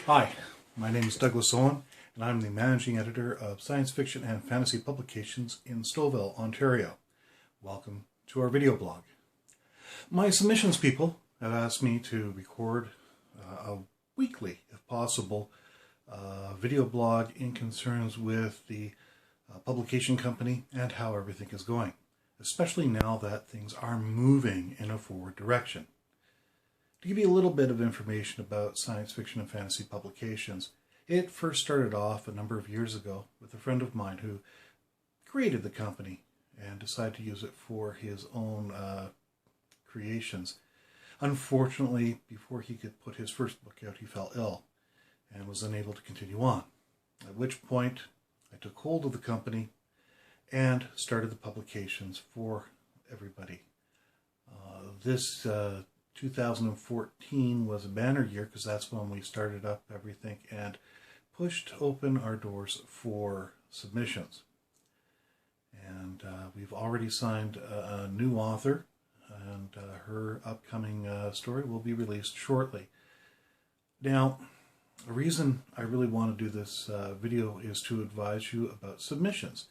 Hi, my name is Douglas Owen, and I'm the Managing Editor of Science Fiction and Fantasy Publications in Stouffville, Ontario. Welcome to our video blog. My submissions people have asked me to record a weekly, if possible, video blog in concerns with the publication company and how everything is going, especially now that things are moving in a forward direction. To give you a little bit of information about Science Fiction and Fantasy Publications, it first started off a number of years ago with a friend of mine who created the company and decided to use it for his own creations. Unfortunately, before he could put his first book out, he fell ill and was unable to continue on, at which point I took hold of the company and started the publications for everybody. This 2014 was a banner year because that's when we started up everything and pushed open our doors for submissions. And we've already signed a new author, and her upcoming story will be released shortly. Now, the reason I really want to do this video is to advise you about submissions.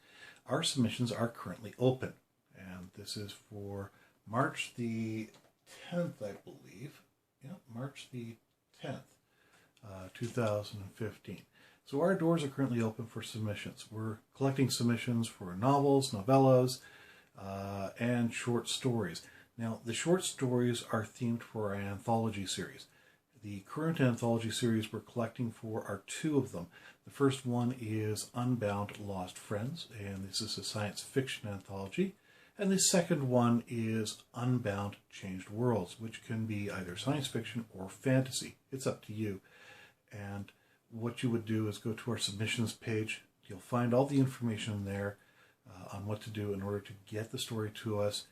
Our submissions are currently open, and this is for March the 10th, I believe. Yeah, March the 10th, 2015. So our doors are currently open for submissions. We're collecting submissions for novels, novellas, and short stories. Now, the short stories are themed for our anthology series. The current anthology series we're collecting for are two of them. The first one is Unbound Lost Friends, and this is a science fiction anthology. And the second one is Unbound Changed Worlds, which can be either science fiction or fantasy. It's up to you. And what you would do is go to our submissions page. You'll find all the information there on what to do in order to get the story to us,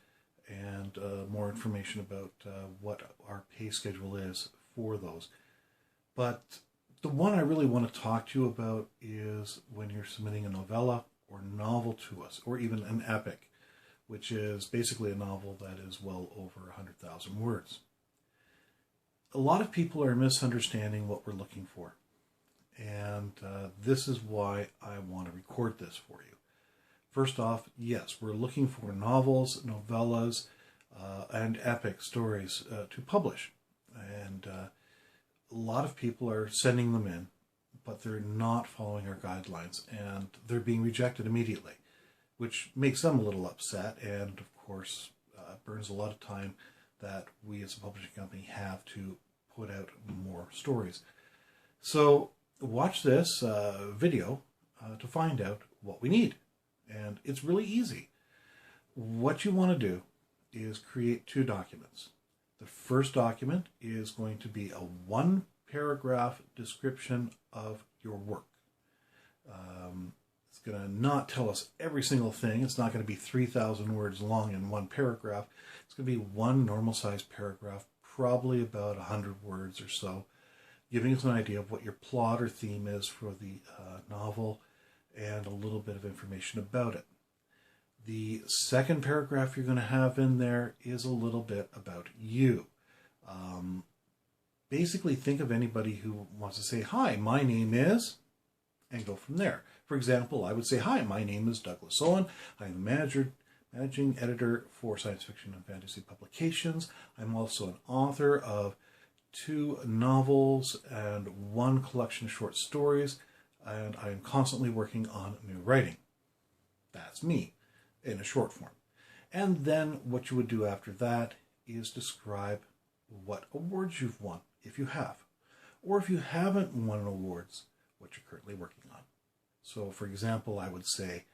and more information about what our pay schedule is for those. But the one I really want to talk to you about is when you're submitting a novella or novel to us, or even an epic, which is basically a novel that is well over 100,000 words. A lot of people are misunderstanding what we're looking for, and this is why I want to record this for you. First off, yes, we're looking for novels, novellas, and epic stories to publish, and a lot of people are sending them in, but they're not following our guidelines, and they're being rejected immediately, which makes them a little upset, and of course burns a lot of time that we as a publishing company have to put out more stories. So watch this video to find out what we need, and it's really easy. What you want to do is create two documents. The first document is going to be a one-paragraph description of your work. It's going to not tell us every single thing. It's not going to be 3,000 words long in one paragraph. It's going to be one normal-sized paragraph, probably about 100 words or so, giving us an idea of what your plot or theme is for the novel and a little bit of information about it. The second paragraph you're going to have in there is a little bit about you. Basically, think of anybody who wants to say, "Hi, my name is," and go from there. For example, I would say, "Hi, my name is Douglas Owen. I'm the managing editor for Science Fiction and Fantasy Publications. I'm also an author of 2 novels and 1 collection of short stories, and I am constantly working on new writing." That's me in a short form. And then what you would do after that is describe what awards you've won, if you have. Or if you haven't won awards, what you're currently working on. So, for example, I would say,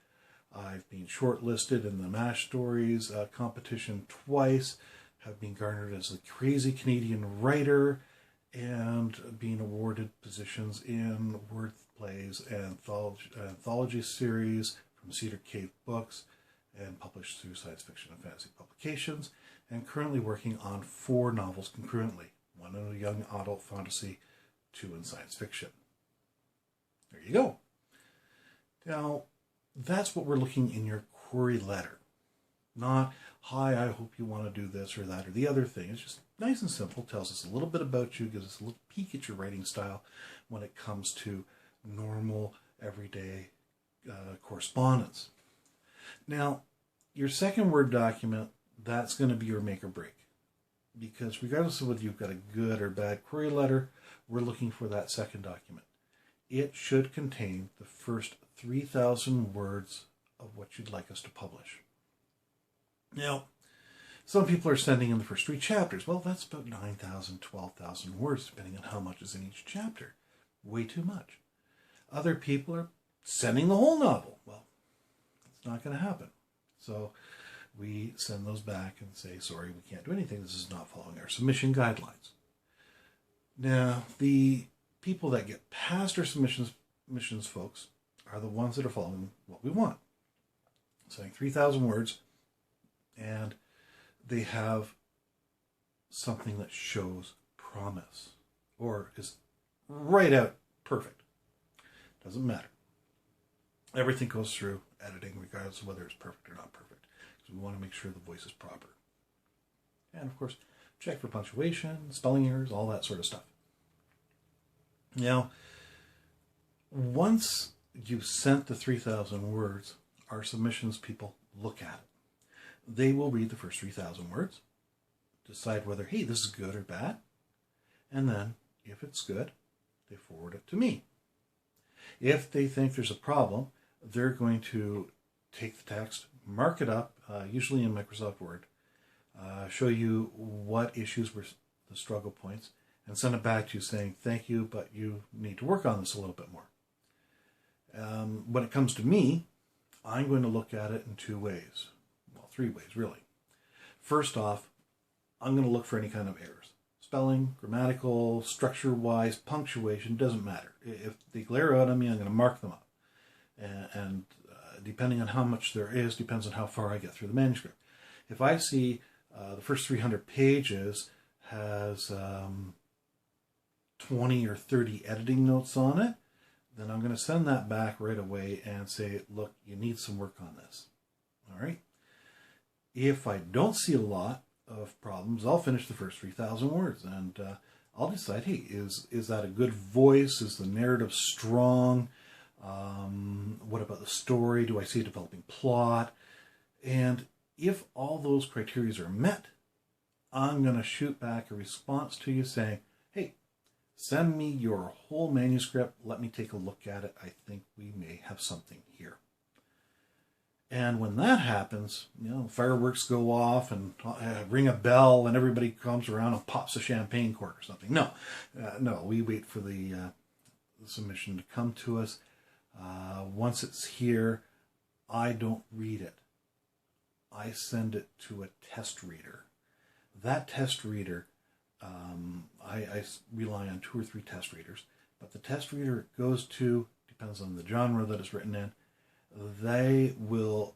I've been shortlisted in the MASH Stories competition twice, have been garnered as a crazy Canadian writer, and been awarded positions in word plays and anthology series from Cedar Cave Books, and published through Science Fiction and Fantasy Publications, and currently working on 4 novels concurrently, 1 in a young adult fantasy, 2 in science fiction. There you go. Now, that's what we're looking in your query letter. Not, "Hi, I hope you want to do this or that or the other thing." It's just Nice and simple, tells us a little bit about you, gives us a little peek at your writing style when it comes to normal, everyday correspondence. Now, your second Word document, that's going to be your make or break. Because regardless of whether you've got a good or bad query letter, we're looking for that second document. It should contain the first 3,000 words of what you'd like us to publish. Now, some people are sending in the first 3 chapters. Well, that's about 9,000, 12,000 words, depending on how much is in each chapter. Way too much. Other people are sending the whole novel. Well, it's not going to happen. So we send those back and say, sorry, we can't do anything. This is not following our submission guidelines. Now, the people that get past our submissions folks are the ones that are following what we want. Saying 3,000 words, and they have something that shows promise or is right out perfect. Doesn't matter. Everything goes through editing regardless of whether it's perfect or not perfect, because we want to make sure the voice is proper. And of course, check for punctuation, spelling errors, all that sort of stuff. Now, once you've sent the 3,000 words, our submissions people look at it. They will read the first 3,000 words, decide whether, hey, this is good or bad, and then, if it's good, they forward it to me. If they think there's a problem, they're going to take the text, mark it up, usually in Microsoft Word, show you what issues were the struggle points, and send it back to you saying, thank you, but you need to work on this a little bit more. When it comes to me, I'm going to look at it in 2 ways. Well, 3 ways, really. First off, I'm going to look for any kind of errors. Spelling, grammatical, structure-wise, punctuation, doesn't matter. If they glare out on me, I'm going to mark them up. And depending on how much there is, depends on how far I get through the manuscript. If I see the first 300 pages has 20 or 30 editing notes on it, then I'm going to send that back right away and say, look, you need some work on this. All right? If I don't see a lot of problems, I'll finish the first 3,000 words, and I'll decide, hey, is that a good voice? Is the narrative strong? What about the story? Do I see a developing plot? And if all those criteria are met, I'm going to shoot back a response to you saying, hey, send me your whole manuscript. Let me take a look at it. I think we may have something here. And when that happens, fireworks go off and ring a bell and everybody comes around and pops a champagne cork or something. No, we wait for the submission to come to us. Once it's here, I don't read it. I send it to a test reader. That test reader, I rely on 2 or 3 test readers, but the test reader it goes to, depends on the genre that it's written in, they will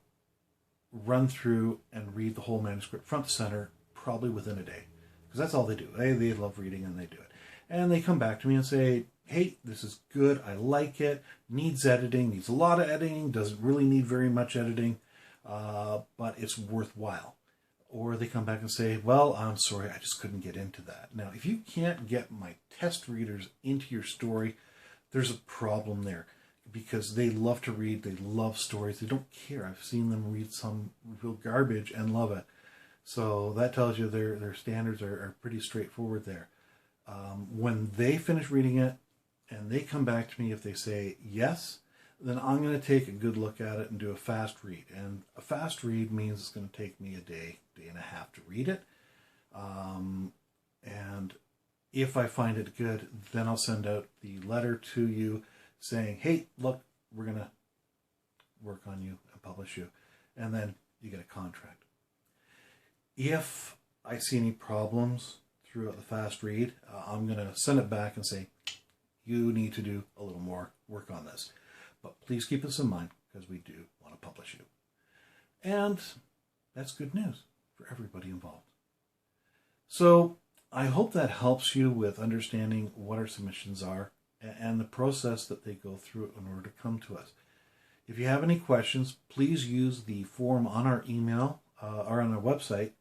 run through and read the whole manuscript front to center, probably within a day, because that's all they do. They love reading and they do it. And they come back to me and say, hey, this is good, I like it, needs editing, needs a lot of editing, doesn't really need very much editing, but it's worthwhile. Or they come back and say, well, I'm sorry, I just couldn't get into that. Now, if you can't get my test readers into your story, there's a problem there. Because they love to read, they love stories, they don't care. I've seen them read some real garbage and love it. So that tells you their standards are pretty straightforward there. When they finish reading it and they come back to me, if they say yes, then I'm going to take a good look at it and do a fast read. And a fast read means it's going to take me a day and a half to read it. And if I find it good, then I'll send out the letter to you saying, hey, look, we're going to work on you and publish you. And then you get a contract. If I see any problems throughout the fast read, I'm going to send it back and say, you need to do a little more work on this. But please keep this in mind, because we do want to publish you. And that's good news for everybody involved. So I hope that helps you with understanding what our submissions are and the process that they go through in order to come to us. If you have any questions, please use the form on our email or on our website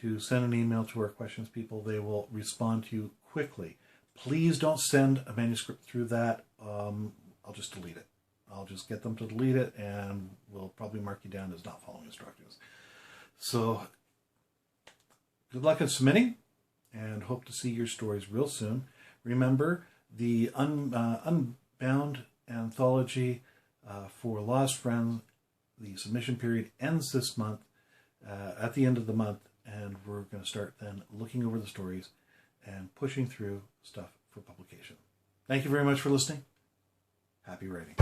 to send an email to our questions people. They will respond to you quickly. Please don't send a manuscript through that. I'll just delete it. I'll just get them to delete it, and we'll probably mark you down as not following instructions. So good luck in submitting, and hope to see your stories real soon. Remember, the Unbound anthology for Lost Friends, the submission period ends this month, at the end of the month, and we're going to start then looking over the stories and pushing through stuff for publication. Thank you very much for listening. Happy writing.